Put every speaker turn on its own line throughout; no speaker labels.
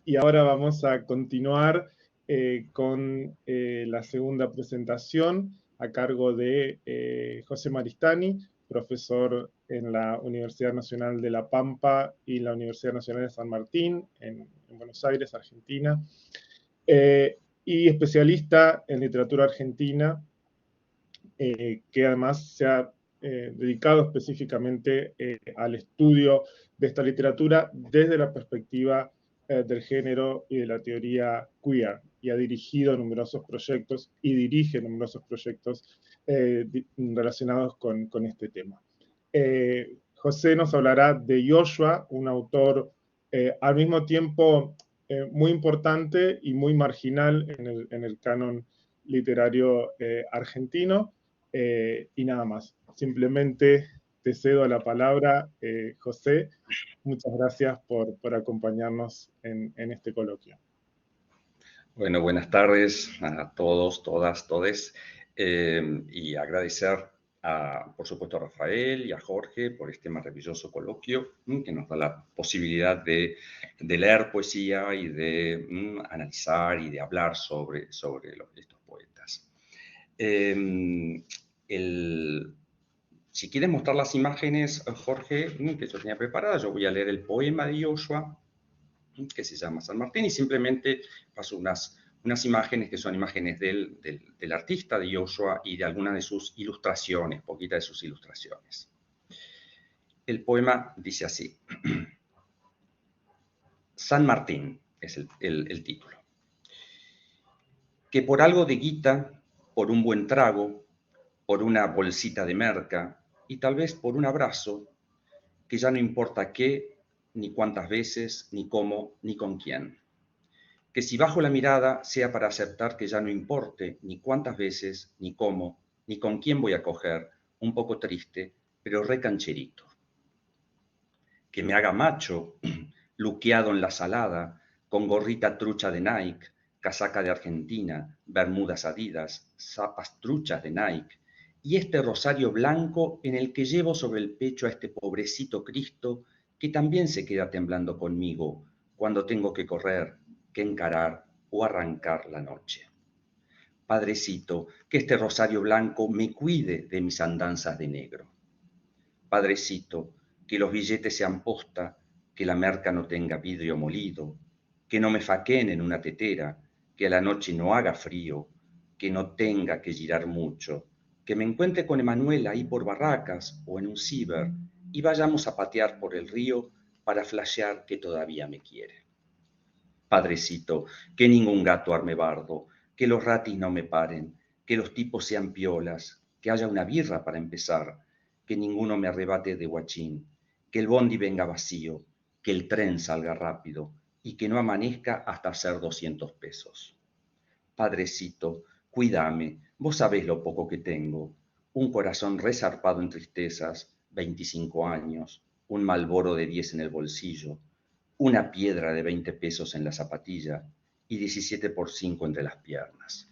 Y ahora vamos a continuar con la segunda presentación a cargo de José Maristany, profesor en la Universidad Nacional de La Pampa y la Universidad Nacional de San Martín, en Buenos Aires, Argentina, y especialista en literatura argentina, que además se ha dedicado específicamente al estudio de esta literatura desde la perspectiva del género y de la teoría queer, y ha dirigido numerosos proyectos y dirige numerosos proyectos relacionados con este tema. José nos hablará de Yoshua, un autor al mismo tiempo muy importante y muy marginal en el canon literario argentino, y nada más. Simplemente te cedo la palabra, José. Muchas gracias por acompañarnos en este coloquio.
Bueno, buenas tardes a todos, todas, todes, y agradecer, por supuesto, a Rafael y a Jorge por este maravilloso coloquio que nos da la posibilidad de leer poesía y de analizar y de hablar sobre estos poetas. Si quieres mostrar las imágenes, Jorge, que yo tenía preparadas, yo voy a leer el poema de Yoshua, que se llama San Martín, y simplemente paso unas imágenes que son imágenes del artista de Yoshua y de algunas de sus ilustraciones, poquitas de sus ilustraciones. El poema dice así. San Martín es el título. Que por algo de guita, por un buen trago, por una bolsita de merca y tal vez por un abrazo, que ya no importa qué, ni cuántas veces, ni cómo, ni con quién. Que si bajo la mirada sea para aceptar que ya no importe ni cuántas veces, ni cómo, ni con quién voy a coger, un poco triste, pero recancherito. Que me haga macho, luqueado en la salada, con gorrita trucha de Nike, casaca de Argentina, bermudas Adidas, zapas truchas de Nike, y este rosario blanco en el que llevo sobre el pecho a este pobrecito Cristo que también se queda temblando conmigo cuando tengo que correr, que encarar o arrancar la noche. Padrecito, que este rosario blanco me cuide de mis andanzas de negro. Padrecito, que los billetes sean posta, que la merca no tenga vidrio molido, que no me faquen en una tetera, que a la noche no haga frío, que no tenga que girar mucho, que me encuentre con Emanuela ahí por Barracas o en un ciber y vayamos a patear por el río para flashear que todavía me quiere. Padrecito, que ningún gato arme bardo, que los ratis no me paren, que los tipos sean piolas, que haya una birra para empezar, que ninguno me arrebate de guachín, que el bondi venga vacío, que el tren salga rápido y que no amanezca hasta hacer 200 pesos. Padrecito, cuídame, vos sabés lo poco que tengo, un corazón resarpado en tristezas, 25 años, un Malboro de 10 en el bolsillo, una piedra de 20 pesos en la zapatilla y 17 por 5 entre las piernas.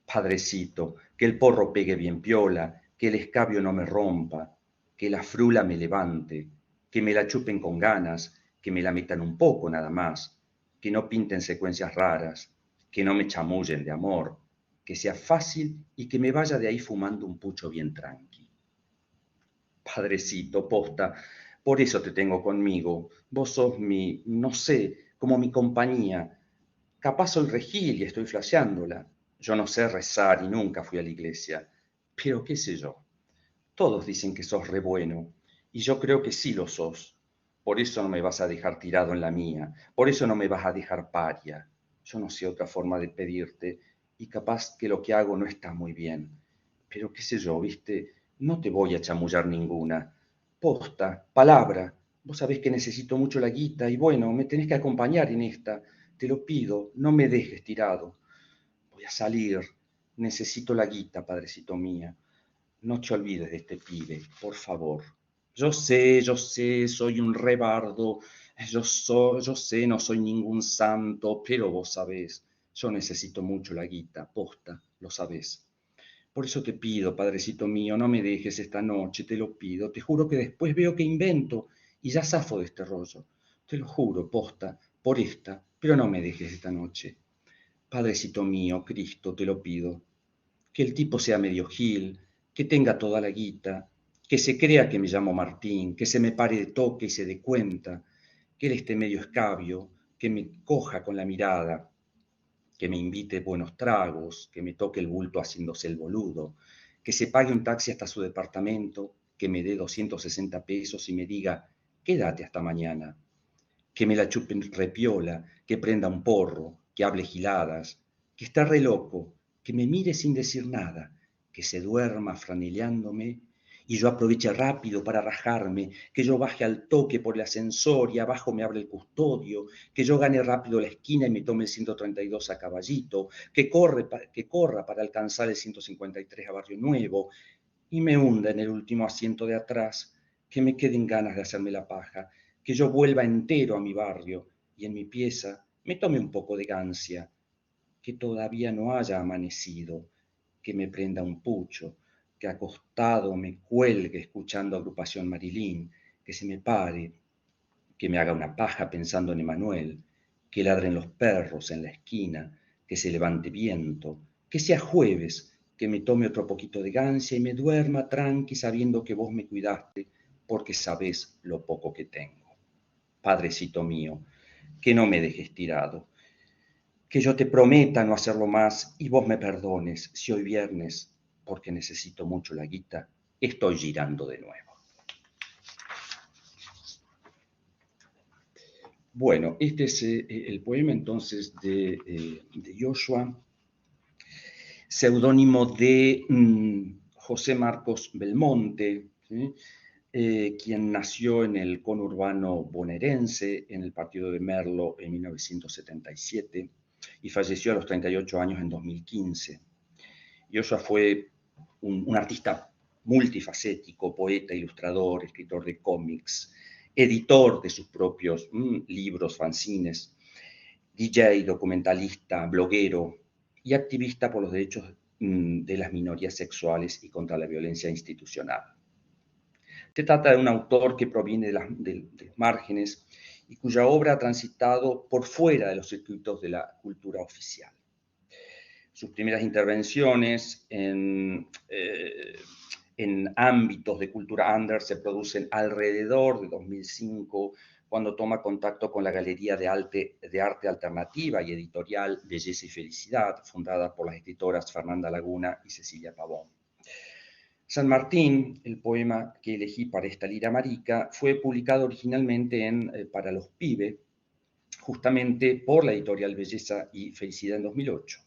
Padrecito, que el porro pegue bien piola, que el escabio no me rompa, que la frula me levante, que me la chupen con ganas, que me la metan un poco nada más, que no pinten secuencias raras, que no me chamullen de amor, que sea fácil y que me vaya de ahí fumando un pucho bien tranqui. Padrecito, posta, por eso te tengo conmigo, vos sos mi, no sé, como mi compañía. Capaz soy regil y estoy flasheándola. Yo no sé rezar y nunca fui a la iglesia, pero qué sé yo. Todos dicen que sos re bueno, y yo creo que sí lo sos. Por eso no me vas a dejar tirado en la mía, por eso no me vas a dejar paria. Yo no sé otra forma de pedirte, y capaz que lo que hago no está muy bien. Pero qué sé yo, viste, no te voy a chamullar ninguna. Posta, palabra, vos sabés que necesito mucho la guita, y bueno, me tenés que acompañar en esta. Te lo pido, no me dejes tirado. Voy a salir, necesito la guita, padrecito mía. No te olvides de este pibe, por favor. Yo sé, soy un rebardo. Yo sé, no soy ningún santo, pero vos sabés, yo necesito mucho la guita, posta, lo sabés. Por eso te pido, padrecito mío, no me dejes esta noche, te lo pido. Te juro que después veo que invento y ya zafo de este rollo. Te lo juro, posta, por esta, pero no me dejes esta noche. Padrecito mío, Cristo, te lo pido, que el tipo sea medio gil, que tenga toda la guita, que se crea que me llamo Martín, que se me pare de toque y se dé cuenta, que él esté medio escabio, que me coja con la mirada, que me invite buenos tragos, que me toque el bulto haciéndose el boludo, que se pague un taxi hasta su departamento, que me dé 260 pesos y me diga, quédate hasta mañana, que me la chupen repiola, que prenda un porro, que hable giladas, que está re loco, que me mire sin decir nada, que se duerma franeleándome y yo aproveche rápido para rajarme, que yo baje al toque por el ascensor y abajo me abre el custodio, que yo gane rápido la esquina y me tome el 132 a Caballito, que corra para alcanzar el 153 a Barrio Nuevo y me hunda en el último asiento de atrás, que me queden ganas de hacerme la paja, que yo vuelva entero a mi barrio y en mi pieza me tome un poco de gancia, que todavía no haya amanecido, que me prenda un pucho, que acostado me cuelgue escuchando agrupación Marilyn, que se me pare, que me haga una paja pensando en Emanuel, que ladren los perros en la esquina, que se levante viento, que sea jueves, que me tome otro poquito de gancia y me duerma tranqui sabiendo que vos me cuidaste porque sabés lo poco que tengo. Padrecito mío, que no me dejes tirado, que yo te prometa no hacerlo más y vos me perdones si hoy viernes, porque necesito mucho la guita, estoy girando de nuevo. Bueno, este es el poema entonces de Joshua, seudónimo de José Marcos Belmonte, ¿sí? Quien nació en el conurbano bonaerense, en el partido de Merlo en 1977 y falleció a los 38 años en 2015. Joshua fue un artista multifacético, poeta, ilustrador, escritor de cómics, editor de sus propios libros, fanzines, DJ, documentalista, bloguero y activista por los derechos de las minorías sexuales y contra la violencia institucional. Se trata de un autor que proviene de los márgenes y cuya obra ha transitado por fuera de los circuitos de la cultura oficial. Sus primeras intervenciones en ámbitos de cultura under se producen alrededor de 2005, cuando toma contacto con la Galería de Arte Alternativa y Editorial Belleza y Felicidad, fundada por las escritoras Fernanda Laguna y Cecilia Pavón. San Martín, el poema que elegí para esta lira marica, fue publicado originalmente en Para los Pibes, justamente por la editorial Belleza y Felicidad en 2008.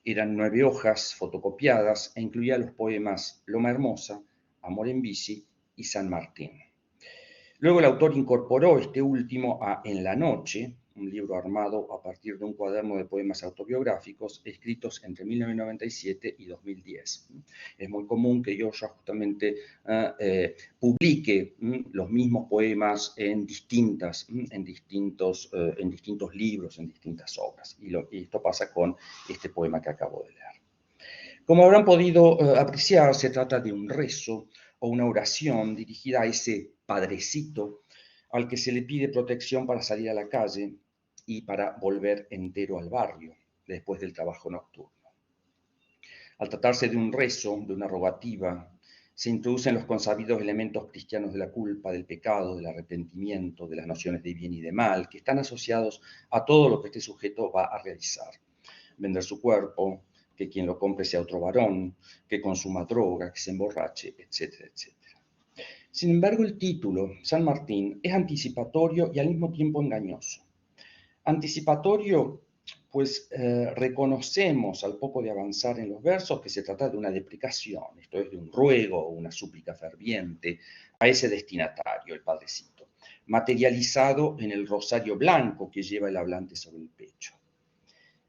Eran 9 hojas fotocopiadas e incluía los poemas Loma Hermosa, Amor en Bici y San Martín. Luego el autor incorporó este último a En la Noche, un libro armado a partir de un cuaderno de poemas autobiográficos escritos entre 1997 y 2010. Es muy común que Joshua justamente publique los mismos poemas en distintos libros, en distintas obras. Y esto pasa con este poema que acabo de leer. Como habrán podido apreciar, se trata de un rezo o una oración dirigida a ese padrecito al que se le pide protección para salir a la calle y para volver entero al barrio después del trabajo nocturno. Al tratarse de un rezo, de una rogativa, se introducen los consabidos elementos cristianos de la culpa, del pecado, del arrepentimiento, de las nociones de bien y de mal, que están asociados a todo lo que este sujeto va a realizar. Vender su cuerpo, que quien lo compre sea otro varón, que consuma droga, que se emborrache, etcétera, etcétera. Sin embargo, el título, San Martín, es anticipatorio y al mismo tiempo engañoso. Anticipatorio, pues reconocemos al poco de avanzar en los versos que se trata de una deprecación, esto es de un ruego o una súplica ferviente a ese destinatario, el padrecito, materializado en el rosario blanco que lleva el hablante sobre el pecho.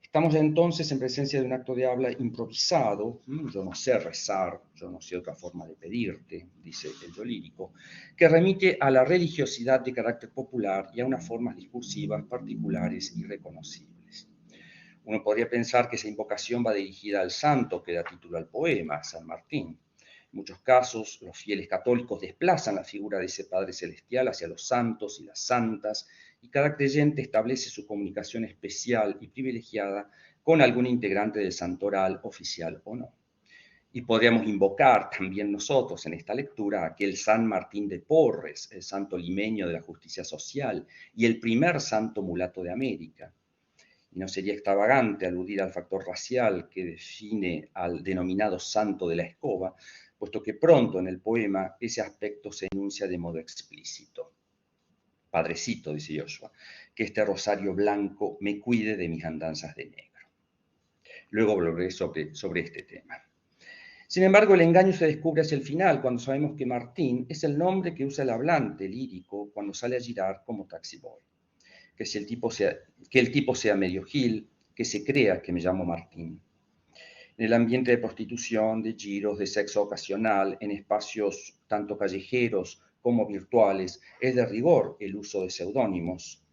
Estamos entonces en presencia de un acto de habla improvisado, yo no sé rezar, yo no sé otra forma de pedirte, dice el yo lírico, que remite a la religiosidad de carácter popular y a unas formas discursivas particulares y reconocibles. Uno podría pensar que esa invocación va dirigida al santo que da título al poema, San Martín. En muchos casos, los fieles católicos desplazan la figura de ese Padre Celestial hacia los santos y las santas, y cada creyente establece su comunicación especial y privilegiada con algún integrante del santoral, oficial o no. Y podríamos invocar también nosotros en esta lectura a aquel San Martín de Porres, el santo limeño de la justicia social y el primer santo mulato de América. Y no sería extravagante aludir al factor racial que define al denominado santo de la escoba, puesto que pronto en el poema ese aspecto se enuncia de modo explícito. Padrecito, dice Joshua, que este rosario blanco me cuide de mis andanzas de negro. Luego volveré sobre este tema. Sin embargo, el engaño se descubre hacia el final, cuando sabemos que Martín es el nombre que usa el hablante lírico cuando sale a girar como taxi boy. Que el tipo sea medio gil, que se crea que me llamo Martín. En el ambiente de prostitución, de giros, de sexo ocasional, en espacios tanto callejeros como virtuales, es de rigor el uso de seudónimos.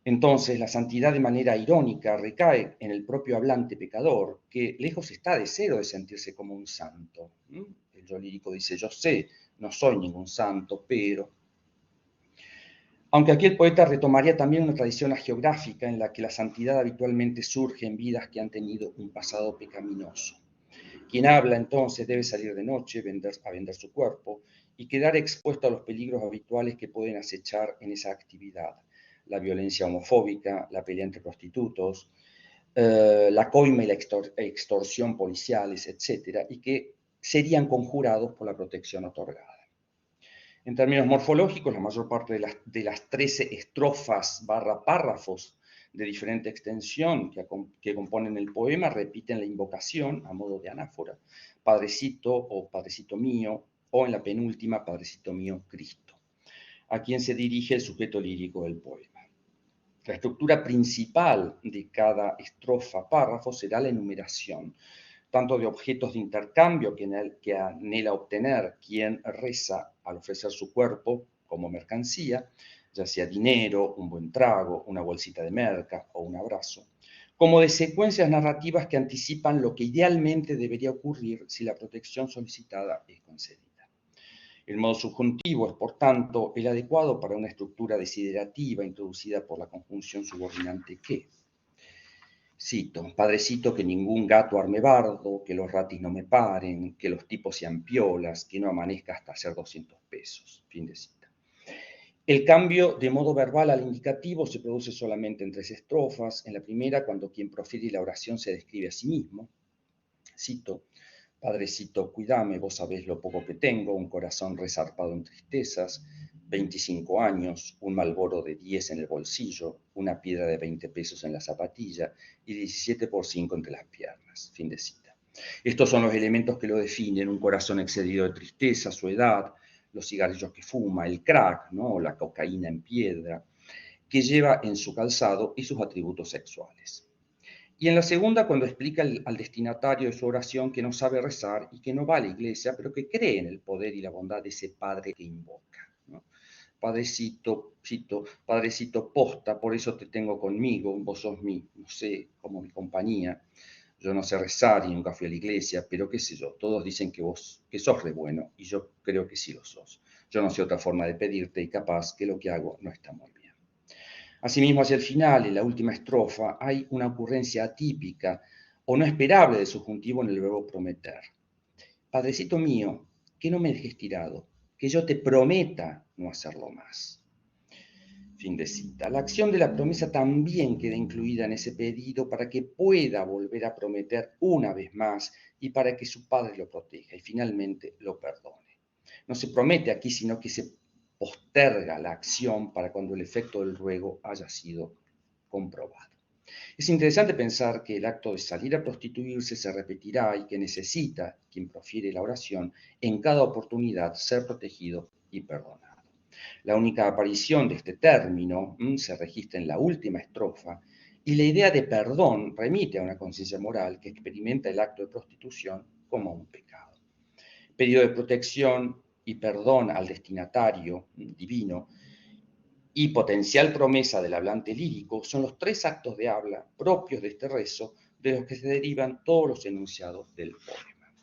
Entonces, la santidad de manera irónica recae en el propio hablante pecador, que lejos está de cero de sentirse como un santo. El yo lírico dice, yo sé, no soy ningún santo, pero... Aunque aquí el poeta retomaría también una tradición hagiográfica en la que la santidad habitualmente surge en vidas que han tenido un pasado pecaminoso. Quien habla entonces debe salir de noche a vender su cuerpo y quedar expuesto a los peligros habituales que pueden acechar en esa actividad. La violencia homofóbica, la pelea entre prostitutos, la coima y la extorsión policiales, etc., y que serían conjurados por la protección otorgada. En términos morfológicos, la mayor parte de las 13 estrofas / párrafos de diferente extensión que componen el poema repiten la invocación a modo de anáfora, Padrecito o Padrecito mío, o en la penúltima, Padrecito mío, Cristo, a quien se dirige el sujeto lírico del poema. La estructura principal de cada estrofa párrafo será la enumeración, tanto de objetos de intercambio que anhela obtener quien reza al ofrecer su cuerpo como mercancía, ya sea dinero, un buen trago, una bolsita de merca o un abrazo, como de secuencias narrativas que anticipan lo que idealmente debería ocurrir si la protección solicitada es concedida. El modo subjuntivo es, por tanto, el adecuado para una estructura desiderativa introducida por la conjunción subordinante que. Cito, padrecito, que ningún gato arme bardo, que los ratis no me paren, que los tipos sean piolas, que no amanezca hasta hacer 200 pesos. Fin de cita. El cambio de modo verbal al indicativo se produce solamente en 3 estrofas. En la primera, cuando quien profiere la oración se describe a sí mismo. Cito, padrecito, cuidame, vos sabés lo poco que tengo, un corazón resarpado en tristezas, 25 años, un Malboro de 10 en el bolsillo, una piedra de 20 pesos en la zapatilla y 17 por 5 entre las piernas. Fin de cita. Estos son los elementos que lo definen: un corazón excedido de tristeza, su edad, los cigarrillos que fuma, el crack, ¿no? La cocaína en piedra, que lleva en su calzado y sus atributos sexuales. Y en la segunda, cuando explica al destinatario de su oración que no sabe rezar y que no va a la iglesia, pero que cree en el poder y la bondad de ese padre que invoca, ¿no? Padrecito, padrecito posta, por eso te tengo conmigo, vos sos no sé, como mi compañía. Yo no sé rezar y nunca fui a la iglesia, pero qué sé yo, todos dicen que sos re bueno, y yo creo que sí lo sos. Yo no sé otra forma de pedirte y capaz que lo que hago no está muy bien. Asimismo, hacia el final, en la última estrofa, hay una ocurrencia atípica o no esperable de subjuntivo en el verbo prometer. Padrecito mío, que no me dejes tirado, que yo te prometa no hacerlo más. Fin de cita. La acción de la promesa también queda incluida en ese pedido para que pueda volver a prometer una vez más y para que su padre lo proteja y finalmente lo perdone. No se promete aquí, sino que se posterga la acción para cuando el efecto del ruego haya sido comprobado. Es interesante pensar que el acto de salir a prostituirse se repetirá y que necesita, quien profiere la oración, en cada oportunidad ser protegido y perdonado. La única aparición de este término se registra en la última estrofa y la idea de perdón remite a una conciencia moral que experimenta el acto de prostitución como un pecado. Pedido de protección y perdón al destinatario divino y potencial promesa del hablante lírico son los 3 actos de habla propios de este rezo, de los que se derivan todos los enunciados del poema.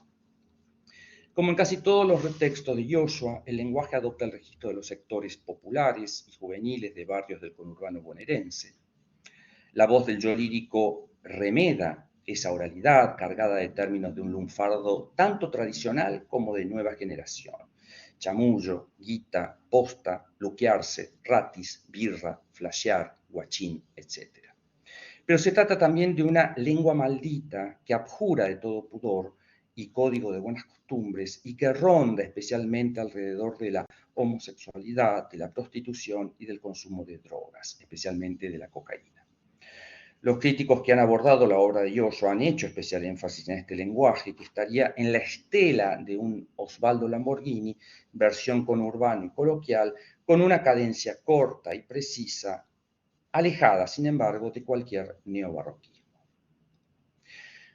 Como en casi todos los textos de Yoshua, el lenguaje adopta el registro de los sectores populares y juveniles de barrios del conurbano bonaerense. La voz del yo lírico remeda esa oralidad cargada de términos de un lunfardo tanto tradicional como de nueva generación. Chamullo, guita, posta, luquearse, ratis, birra, flashear, guachín, etc. Pero se trata también de una lengua maldita que abjura de todo pudor y código de buenas costumbres y que ronda especialmente alrededor de la homosexualidad, de la prostitución y del consumo de drogas, especialmente de la cocaína. Los críticos que han abordado la obra de Yoshua han hecho especial énfasis en este lenguaje que estaría en la estela de un Osvaldo Lamborghini, versión conurbano y coloquial, con una cadencia corta y precisa, alejada, sin embargo, de cualquier neobarroquismo.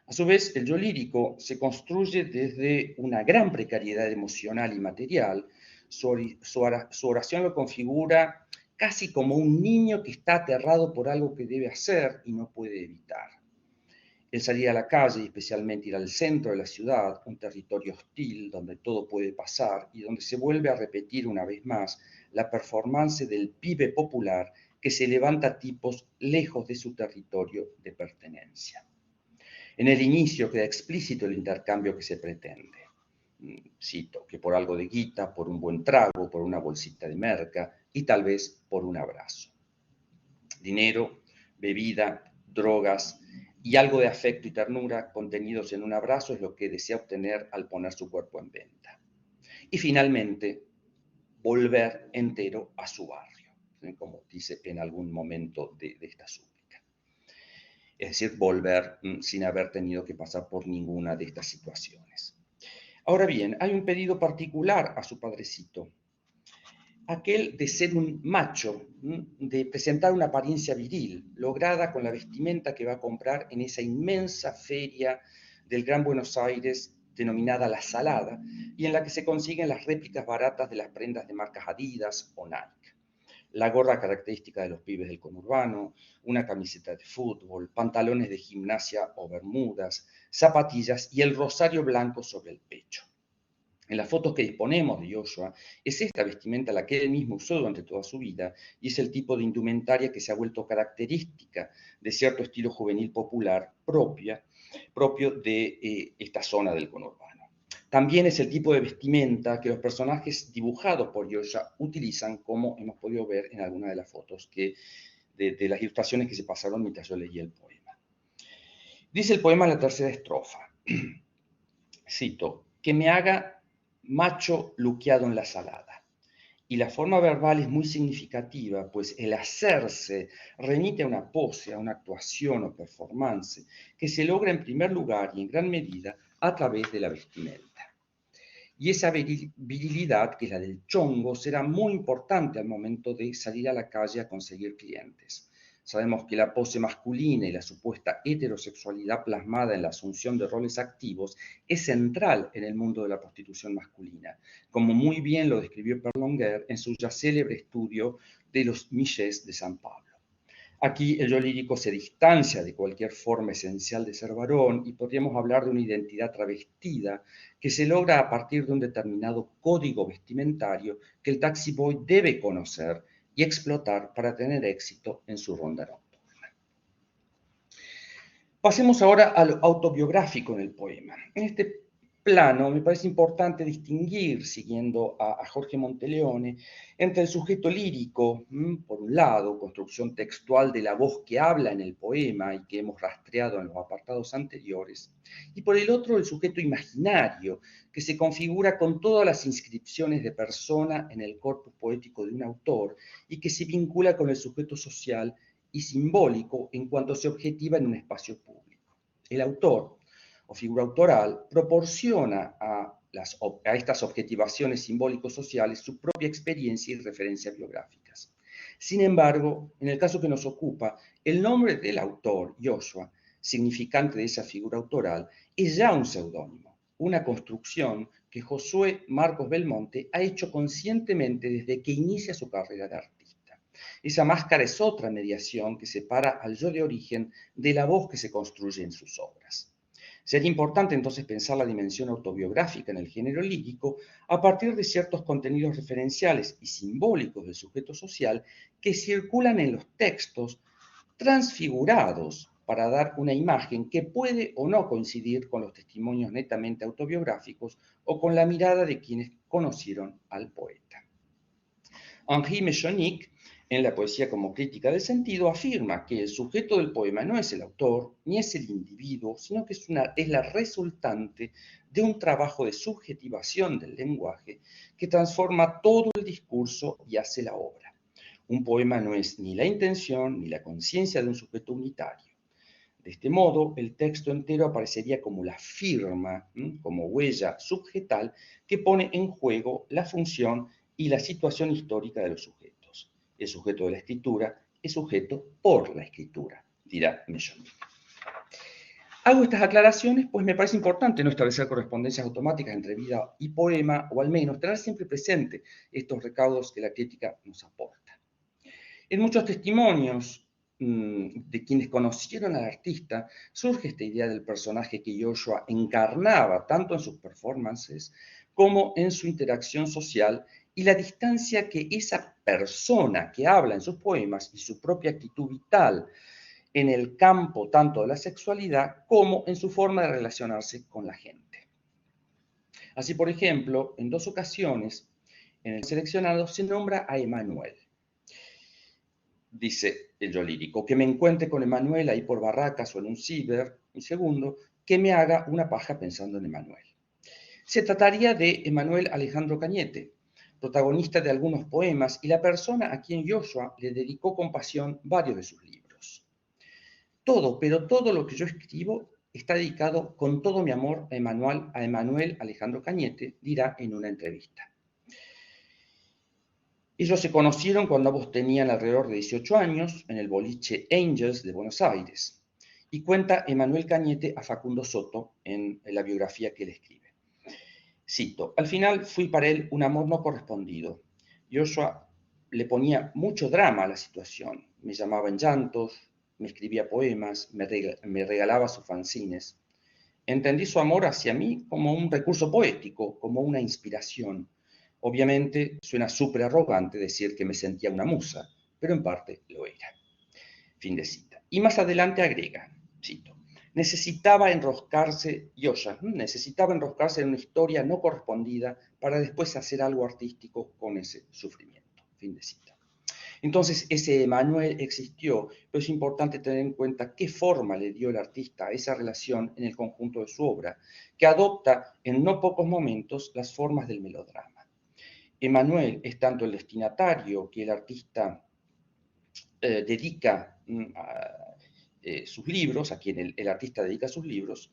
A su vez, el yo lírico se construye desde una gran precariedad emocional y material. Su oración lo configura casi como un niño que está aterrado por algo que debe hacer y no puede evitar. El salir a la calle, y especialmente ir al centro de la ciudad, un territorio hostil donde todo puede pasar y donde se vuelve a repetir una vez más la performance del pibe popular que se levanta a tipos lejos de su territorio de pertenencia. En el inicio queda explícito el intercambio que se pretende. Cito, que por algo de guita, por un buen trago, por una bolsita de merca y tal vez por un abrazo. Dinero, bebida, drogas y algo de afecto y ternura contenidos en un abrazo es lo que desea obtener al poner su cuerpo en venta. Y finalmente, volver entero a su barrio, como dice en algún momento de esta súplica. Es decir, volver sin haber tenido que pasar por ninguna de estas situaciones. Ahora bien, hay un pedido particular a su padrecito, aquel de ser un macho, de presentar una apariencia viril, lograda con la vestimenta que va a comprar en esa inmensa feria del Gran Buenos Aires denominada La Salada, y en la que se consiguen las réplicas baratas de las prendas de marcas Adidas o Nike. La gorra característica de los pibes del conurbano, una camiseta de fútbol, pantalones de gimnasia o bermudas, zapatillas y el rosario blanco sobre el pecho. En las fotos que disponemos de Yoshua, es esta vestimenta la que él mismo usó durante toda su vida y es el tipo de indumentaria que se ha vuelto característica de cierto estilo juvenil popular propio de esta zona del conurbano. También es el tipo de vestimenta que los personajes dibujados por Yoshua utilizan, como hemos podido ver en algunas de las fotos de las ilustraciones que se pasaron mientras yo leía el poema. Dice el poema en la tercera estrofa, cito, que me haga macho luqueado en la salada. Y la forma verbal es muy significativa, pues el hacerse remite a una pose, a una actuación o performance que se logra en primer lugar y en gran medida a través de la vestimenta. Y esa virilidad, que es la del chongo, será muy importante al momento de salir a la calle a conseguir clientes. Sabemos que la pose masculina y la supuesta heterosexualidad plasmada en la asunción de roles activos es central en el mundo de la prostitución masculina, como muy bien lo describió Berlinguer en su ya célebre estudio de los Michés de San Pablo. Aquí el yo lírico se distancia de cualquier forma esencial de ser varón y podríamos hablar de una identidad travestida que se logra a partir de un determinado código vestimentario que el taxi boy debe conocer y explotar para tener éxito en su ronda nocturna. Pasemos ahora a lo autobiográfico en el poema. En este plano me parece importante distinguir, siguiendo a Jorge Monteleone, entre el sujeto lírico, por un lado, construcción textual de la voz que habla en el poema y que hemos rastreado en los apartados anteriores, y por el otro, el sujeto imaginario, que se configura con todas las inscripciones de persona en el corpus poético de un autor y que se vincula con el sujeto social y simbólico en cuanto se objetiva en un espacio público. El autor, o figura autoral, proporciona a estas objetivaciones simbólico-sociales su propia experiencia y referencias biográficas. Sin embargo, en el caso que nos ocupa, el nombre del autor, Yoshua, significante de esa figura autoral, es ya un seudónimo, una construcción que Josué Marcos Belmonte ha hecho conscientemente desde que inicia su carrera de artista. Esa máscara es otra mediación que separa al yo de origen de la voz que se construye en sus obras. Sería importante entonces pensar la dimensión autobiográfica en el género lírico a partir de ciertos contenidos referenciales y simbólicos del sujeto social que circulan en los textos transfigurados para dar una imagen que puede o no coincidir con los testimonios netamente autobiográficos o con la mirada de quienes conocieron al poeta. Henri Mechonic, en La poesía como crítica del sentido, afirma que el sujeto del poema no es el autor, ni es el individuo, sino que es la resultante de un trabajo de subjetivación del lenguaje que transforma todo el discurso y hace la obra. Un poema no es ni la intención ni la conciencia de un sujeto unitario. De este modo, el texto entero aparecería como la firma, como huella subjetal que pone en juego la función y la situación histórica de los sujetos. El sujeto de la escritura es sujeto por la escritura, dirá Mechonic. Hago estas aclaraciones pues me parece importante no establecer correspondencias automáticas entre vida y poema, o al menos tener siempre presente estos recaudos que la crítica nos aporta. En muchos testimonios de quienes conocieron al artista surge esta idea del personaje que Joshua encarnaba tanto en sus performances como en su interacción social y la distancia que esa persona que habla en sus poemas y su propia actitud vital en el campo tanto de la sexualidad como en su forma de relacionarse con la gente. Así, por ejemplo, en 2 ocasiones en el seleccionado se nombra a Emanuel. Dice el yo lírico, que me encuentre con Emanuel ahí por Barracas o en un ciber, y segundo, que me haga una paja pensando en Emanuel. Se trataría de Emanuel Alejandro Cañete, protagonista de algunos poemas y la persona a quien Joshua le dedicó con pasión varios de sus libros. Todo, pero todo lo que yo escribo está dedicado con todo mi amor a Emanuel Alejandro Cañete, dirá en una entrevista. Ellos se conocieron cuando ambos tenían alrededor de 18 años en el boliche Angels de Buenos Aires. Y cuenta Emanuel Cañete a Facundo Soto en la biografía que él escribe. Cito, al final fui para él un amor no correspondido. Joshua le ponía mucho drama a la situación. Me llamaba en llantos, me escribía poemas, me regalaba sus fanzines. Entendí su amor hacia mí como un recurso poético, como una inspiración. Obviamente suena súper arrogante decir que me sentía una musa, pero en parte lo era. Fin de cita. Y más adelante agrega, cito, necesitaba enroscarse en una historia no correspondida para después hacer algo artístico con ese sufrimiento. Fin de cita. Entonces, ese Emanuel existió, pero es importante tener en cuenta qué forma le dio el artista a esa relación en el conjunto de su obra, que adopta en no pocos momentos las formas del melodrama. Emanuel es tanto el destinatario que el artista dedica sus libros, a quien el artista dedica sus libros,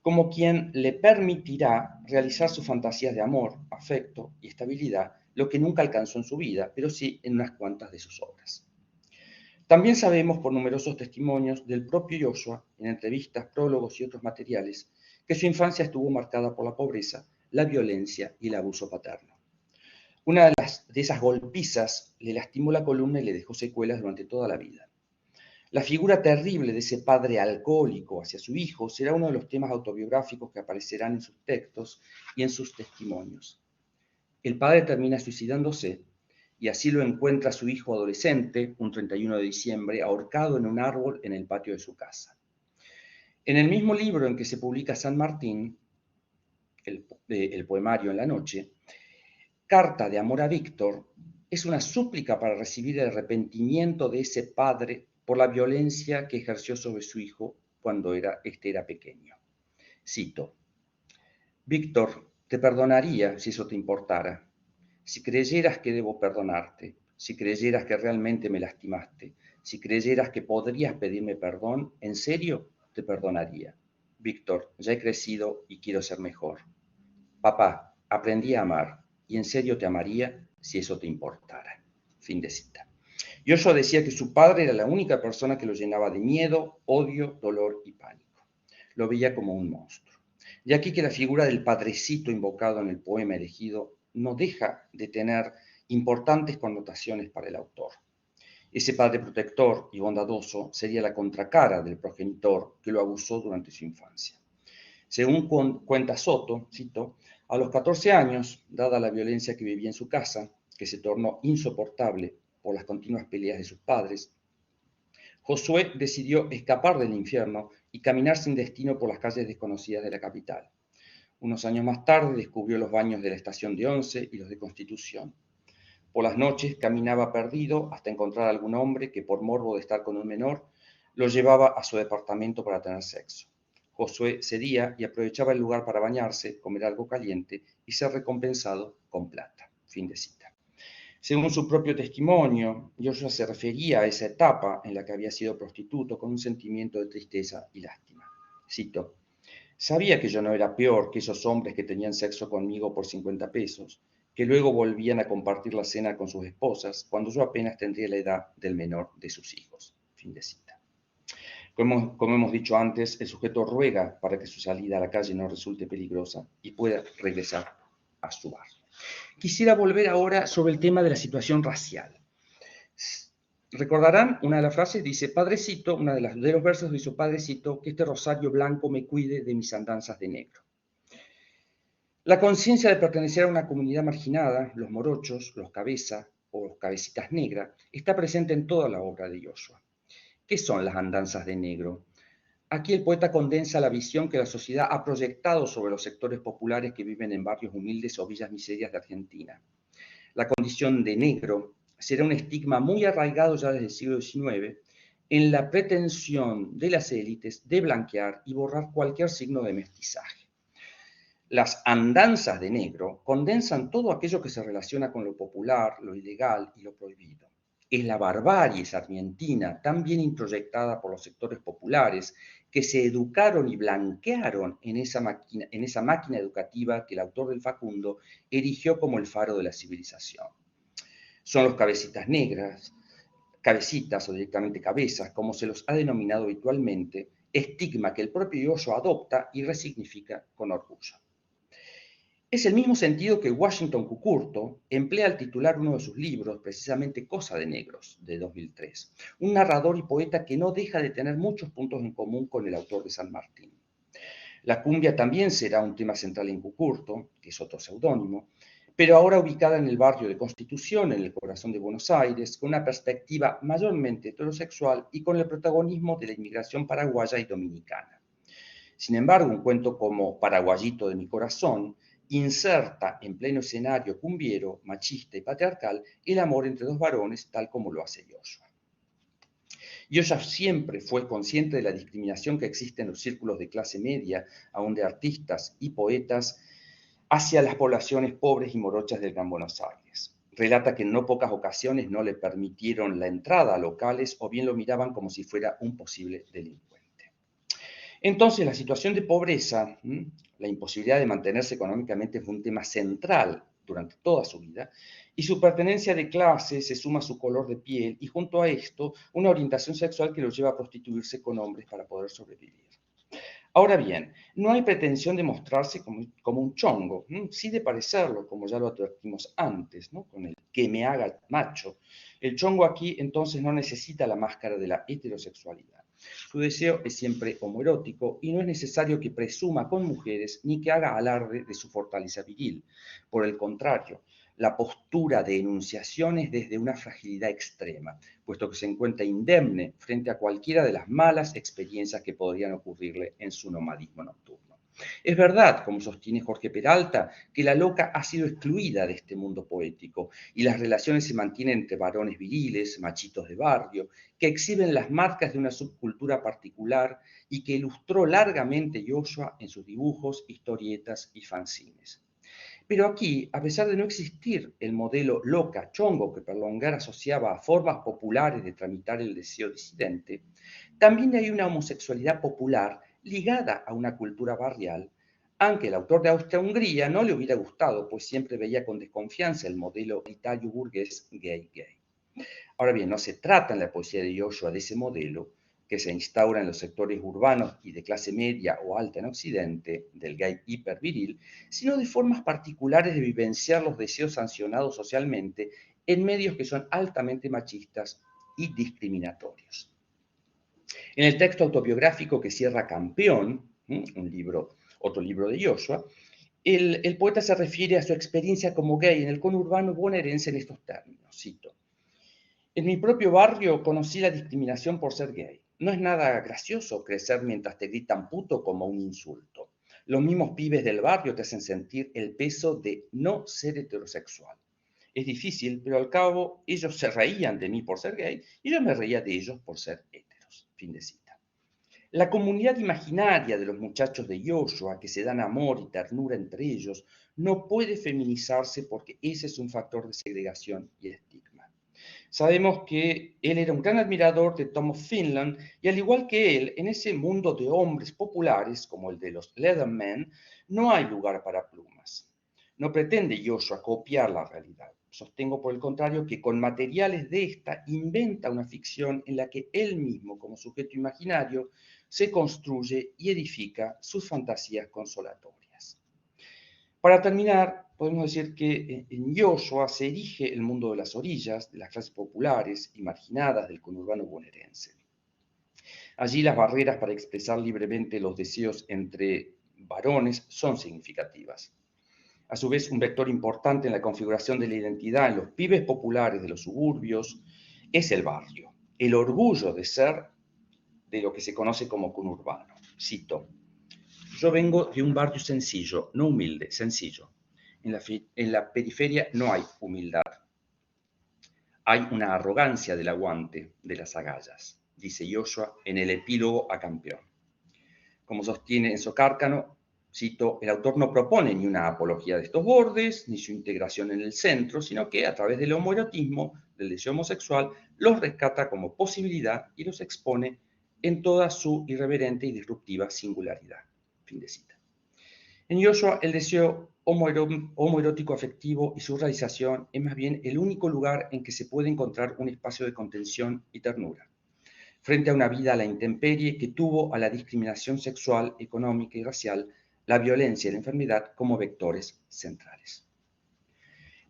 como quien le permitirá realizar sus fantasías de amor, afecto y estabilidad, lo que nunca alcanzó en su vida, pero sí en unas cuantas de sus obras. También sabemos por numerosos testimonios del propio Joshua, en entrevistas, prólogos y otros materiales, que su infancia estuvo marcada por la pobreza, la violencia y el abuso paterno. Una de esas golpizas le lastimó la columna y le dejó secuelas durante toda la vida. La figura terrible de ese padre alcohólico hacia su hijo será uno de los temas autobiográficos que aparecerán en sus textos y en sus testimonios. El padre termina suicidándose y así lo encuentra su hijo adolescente, un 31 de diciembre, ahorcado en un árbol en el patio de su casa. En el mismo libro en que se publica San Martín, el poemario en la noche, Carta de amor a Víctor es una súplica para recibir el arrepentimiento de ese padre por la violencia que ejerció sobre su hijo cuando este era pequeño. Cito, Víctor, te perdonaría si eso te importara, si creyeras que debo perdonarte, si creyeras que realmente me lastimaste, si creyeras que podrías pedirme perdón, en serio, te perdonaría. Víctor, ya he crecido y quiero ser mejor. Papá, aprendí a amar y en serio te amaría si eso te importara. Fin de cita. Joshua decía que su padre era la única persona que lo llenaba de miedo, odio, dolor y pánico. Lo veía como un monstruo. Y aquí que la figura del padrecito invocado en el poema elegido no deja de tener importantes connotaciones para el autor. Ese padre protector y bondadoso sería la contracara del progenitor que lo abusó durante su infancia. Según cuenta Soto, cito, a los 14 años, dada la violencia que vivía en su casa, que se tornó insoportable por las continuas peleas de sus padres, Josué decidió escapar del infierno y caminar sin destino por las calles desconocidas de la capital. Unos años más tarde descubrió los baños de la estación de Once y los de Constitución. Por las noches caminaba perdido hasta encontrar a algún hombre que, por morbo de estar con un menor, lo llevaba a su departamento para tener sexo. Josué cedía y aprovechaba el lugar para bañarse, comer algo caliente y ser recompensado con plata. Fin de cita. Según su propio testimonio, Joshua se refería a esa etapa en la que había sido prostituto con un sentimiento de tristeza y lástima. Cito, sabía que yo no era peor que esos hombres que tenían sexo conmigo por 50 pesos, que luego volvían a compartir la cena con sus esposas cuando yo apenas tendría la edad del menor de sus hijos. Fin de cita. Como hemos dicho antes, el sujeto ruega para que su salida a la calle no resulte peligrosa y pueda regresar a su bar. Quisiera volver ahora sobre el tema de la situación racial. Recordarán, una de las frases dice, Padrecito, una de los versos dice, Padrecito, que este rosario blanco me cuide de mis andanzas de negro. La conciencia de pertenecer a una comunidad marginada, los morochos, los cabezas o los cabecitas negras, está presente en toda la obra de Joshua. ¿Qué son las andanzas de negro? Aquí el poeta condensa la visión que la sociedad ha proyectado sobre los sectores populares que viven en barrios humildes o villas miserias de Argentina. La condición de negro será un estigma muy arraigado ya desde el siglo XIX en la pretensión de las élites de blanquear y borrar cualquier signo de mestizaje. Las andanzas de negro condensan todo aquello que se relaciona con lo popular, lo ilegal y lo prohibido. Es la barbarie sarmientina, tan bien introyectada por los sectores populares, que se educaron y blanquearon en esa máquina educativa que el autor del Facundo erigió como el faro de la civilización. Son los cabecitas negras, cabecitas o directamente cabezas, como se los ha denominado habitualmente, estigma que el propio Joshua adopta y resignifica con orgullo. Es el mismo sentido que Washington Cucurto emplea al titular uno de sus libros, precisamente Cosa de Negros, de 2003, un narrador y poeta que no deja de tener muchos puntos en común con el autor de San Martín. La cumbia también será un tema central en Cucurto, que es otro seudónimo, pero ahora ubicada en el barrio de Constitución, en el corazón de Buenos Aires, con una perspectiva mayormente heterosexual y con el protagonismo de la inmigración paraguaya y dominicana. Sin embargo, un cuento como Paraguayito de mi corazón inserta en pleno escenario cumbiero, machista y patriarcal el amor entre dos varones, tal como lo hace Joshua. Joshua siempre fue consciente de la discriminación que existe en los círculos de clase media, aún de artistas y poetas, hacia las poblaciones pobres y morochas del Gran Buenos Aires. Relata que en no pocas ocasiones no le permitieron la entrada a locales o bien lo miraban como si fuera un posible delincuente. Entonces, la situación de pobreza, la imposibilidad de mantenerse económicamente fue un tema central durante toda su vida, y su pertenencia de clase se suma a su color de piel y junto a esto una orientación sexual que lo lleva a prostituirse con hombres para poder sobrevivir. Ahora bien, no hay pretensión de mostrarse como un chongo, sí de parecerlo, como ya lo advertimos antes, ¿no? Con el que me haga macho. El chongo aquí entonces no necesita la máscara de la heterosexualidad. Su deseo es siempre homoerótico y no es necesario que presuma con mujeres ni que haga alarde de su fortaleza viril. Por el contrario, la postura de enunciación es desde una fragilidad extrema, puesto que se encuentra indemne frente a cualquiera de las malas experiencias que podrían ocurrirle en su nomadismo nocturno. Es verdad, como sostiene Jorge Peralta, que la loca ha sido excluida de este mundo poético y las relaciones se mantienen entre varones viriles, machitos de barrio, que exhiben las marcas de una subcultura particular y que ilustró largamente Joshua en sus dibujos, historietas y fanzines. Pero aquí, a pesar de no existir el modelo loca chongo que Perlongar asociaba a formas populares de tramitar el deseo disidente, también hay una homosexualidad popular ligada a una cultura barrial, aunque el autor de Austria-Hungría no le hubiera gustado, pues siempre veía con desconfianza el modelo itario burgués gay-gay. Ahora bien, no se trata en la poesía de Joshua de ese modelo, que se instaura en los sectores urbanos y de clase media o alta en Occidente, del gay hiperviril, sino de formas particulares de vivenciar los deseos sancionados socialmente en medios que son altamente machistas y discriminatorios. En el texto autobiográfico que cierra Campeón, un libro otro libro de Joshua, el poeta se refiere a su experiencia como gay en el conurbano bonaerense en estos términos, cito: en mi propio barrio conocí la discriminación por ser gay. No es nada gracioso crecer mientras te gritan puto como un insulto. Los mismos pibes del barrio te hacen sentir el peso de no ser heterosexual. Es difícil, pero al cabo ellos se reían de mí por ser gay y yo me reía de ellos por ser heteros. Fin de cita. La comunidad imaginaria de los muchachos de Joshua, que se dan amor y ternura entre ellos, no puede feminizarse porque ese es un factor de segregación y estigma. Sabemos que él era un gran admirador de Tom of Finland y al igual que él, en ese mundo de hombres populares como el de los Leathermen, no hay lugar para plumas. No pretende Joshua copiar la realidad. Sostengo por el contrario que con materiales de esta inventa una ficción en la que él mismo, como sujeto imaginario, se construye y edifica sus fantasías consolatorias. Para terminar, podemos decir que en Joshua se erige el mundo de las orillas, de las clases populares y marginadas del conurbano bonaerense. Allí las barreras para expresar libremente los deseos entre varones son significativas. A su vez, un vector importante en la configuración de la identidad en los pibes populares de los suburbios es el barrio, el orgullo de ser de lo que se conoce como conurbano. Cito: yo vengo de un barrio sencillo, no humilde, sencillo. En la periferia no hay humildad. Hay una arrogancia del aguante de las agallas, dice Joshua en el epílogo a Campeón. Como sostiene Enzo Cárcano, cito: el autor no propone ni una apología de estos bordes, ni su integración en el centro, sino que a través del homoerotismo, del deseo homosexual, los rescata como posibilidad y los expone en toda su irreverente y disruptiva singularidad. Fin de cita. En Joshua, el deseo homoerótico afectivo y su realización es más bien el único lugar en que se puede encontrar un espacio de contención y ternura, frente a una vida a la intemperie que tuvo a la discriminación sexual, económica y racial, la violencia y la enfermedad como vectores centrales.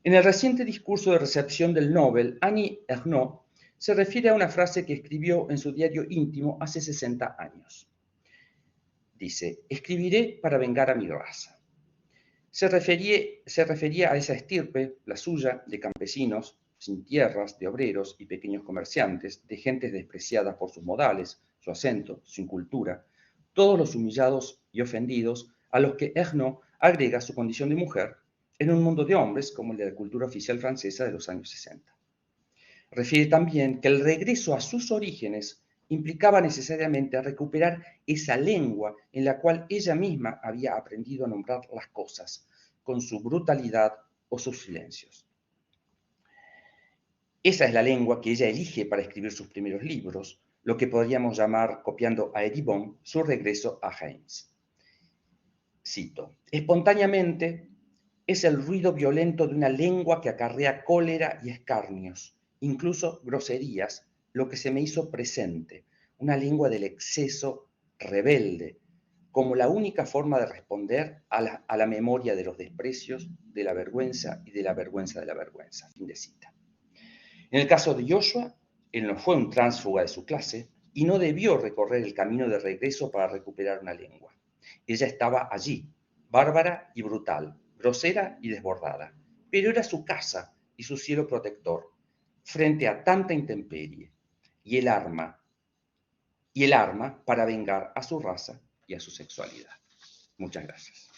En el reciente discurso de recepción del Nobel, Annie Ernaux se refiere a una frase que escribió en su diario íntimo hace 60 años. Dice: escribiré para vengar a mi raza. Se refería a esa estirpe, la suya, de campesinos sin tierras, de obreros y pequeños comerciantes, de gentes despreciadas por sus modales, su acento, su cultura, todos los humillados y ofendidos, a los que Ernaux agrega su condición de mujer en un mundo de hombres como el de la cultura oficial francesa de los años 60. Refiere también que el regreso a sus orígenes implicaba necesariamente recuperar esa lengua en la cual ella misma había aprendido a nombrar las cosas, con su brutalidad o sus silencios. Esa es la lengua que ella elige para escribir sus primeros libros, lo que podríamos llamar, copiando a Eribon, su regreso a Reims. Cito: espontáneamente es el ruido violento de una lengua que acarrea cólera y escarnios, incluso groserías, lo que se me hizo presente, una lengua del exceso rebelde, como la única forma de responder a la memoria de los desprecios, de la vergüenza y de la vergüenza de la vergüenza. Fin de cita. En el caso de Joshua, él no fue un tránsfuga de su clase y no debió recorrer el camino de regreso para recuperar una lengua. Ella estaba allí, bárbara y brutal, grosera y desbordada, pero era su casa y su cielo protector frente a tanta intemperie, y el arma para vengar a su raza y a su sexualidad. Muchas gracias.